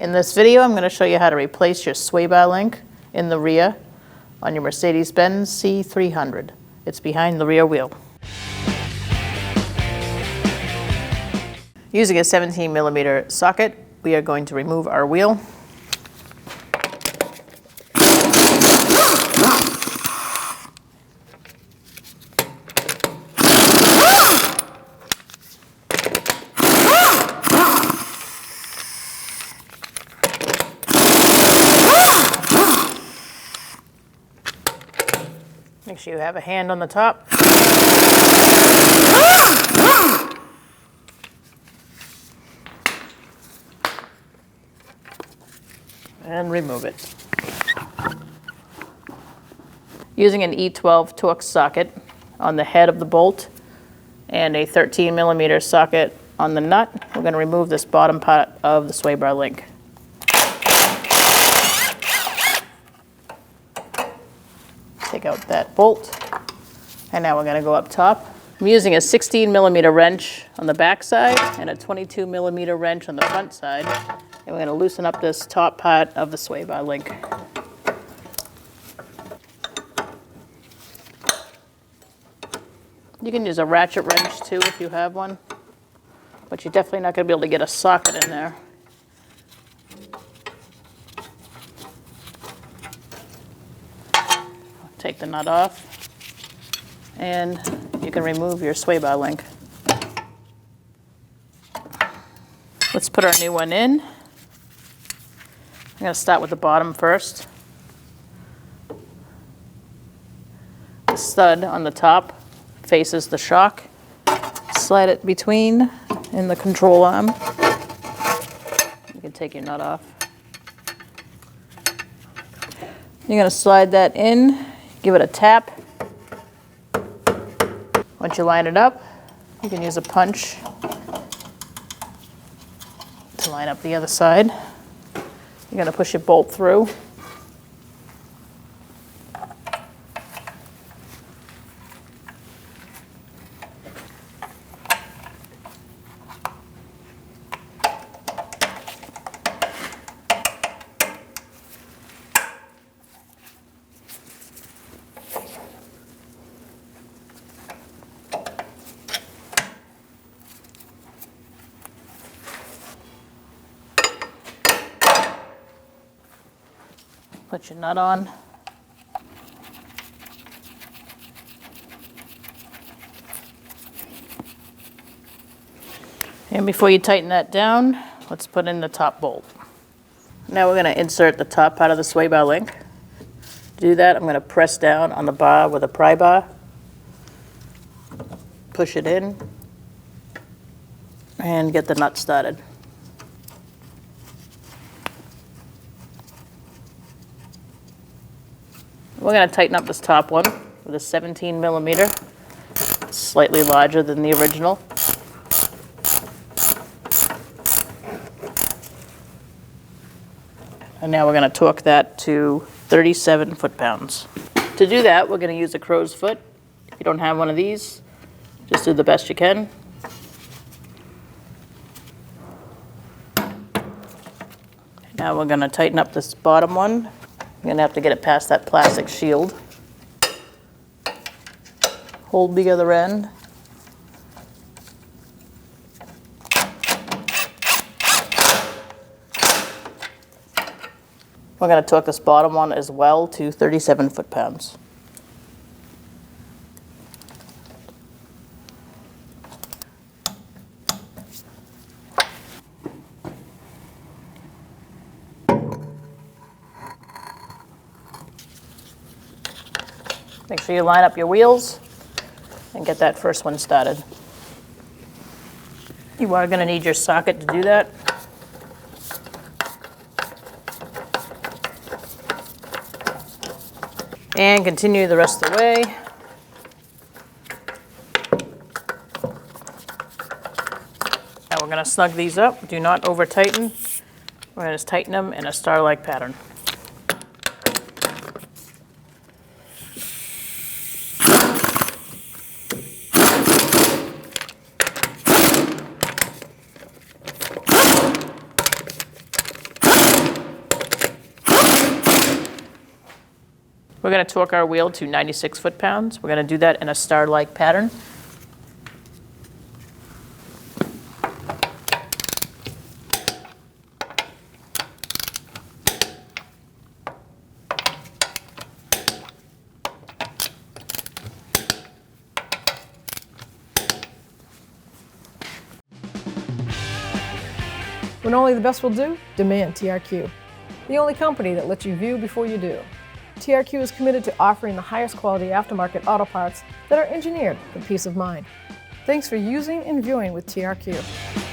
In this video, I'm going to show you how to replace your sway bar link in the rear on your Mercedes-Benz C300. It's behind the rear wheel. Using a 17mm socket, we are going to remove our wheel. Make sure you have a hand on the top. And remove it. Using an E12 Torx socket on the head of the bolt and a 13mm socket on the nut, we're going to remove this bottom part of the sway bar link. Take out that bolt, and now we're going to go up top. I'm using a 16mm wrench on the back side and a 22mm wrench on the front side, and we're going to loosen up this top part of the sway bar link. You can use a ratchet wrench too if you have one, but you're definitely not going to be able to get a socket in there. Take the nut off, and you can remove your sway bar link. Let's put our new one in. I'm going to start with the bottom first. The stud on the top faces the shock. Slide it between in the control arm. You can take your nut off. You're going to slide that in. Give it a tap. Once you line it up, you can use a punch to line up the other side. You're going to push your bolt through. Put your nut on. And before you tighten that down, let's put in the top bolt. Now we're going to insert the top part of the sway bar link. To do that, I'm going to press down on the bar with a pry bar. Push it in and get the nut started. We're going to tighten up this top one with a 17mm. It's slightly larger than the original. And now we're going to torque that to 37 foot-pounds. To do that, we're going to use a crow's foot. If you don't have one of these, just do the best you can. Now we're going to tighten up this bottom one. You're going to have to get it past that plastic shield. Hold the other end. We're going to torque this bottom one as well to 37 foot-pounds. Make sure you line up your wheels and get that first one started. You are going to need your socket to do that. And continue the rest of the way. Now we're going to snug these up. Do not over tighten. We're going to tighten them in a star-like pattern. We're going to torque our wheel to 96 foot-pounds. We're going to do that in a star-like pattern. When only the best will do, demand TRQ. The only company that lets you view before you do. TRQ is committed to offering the highest quality aftermarket auto parts that are engineered for peace of mind. Thanks for using and viewing with TRQ.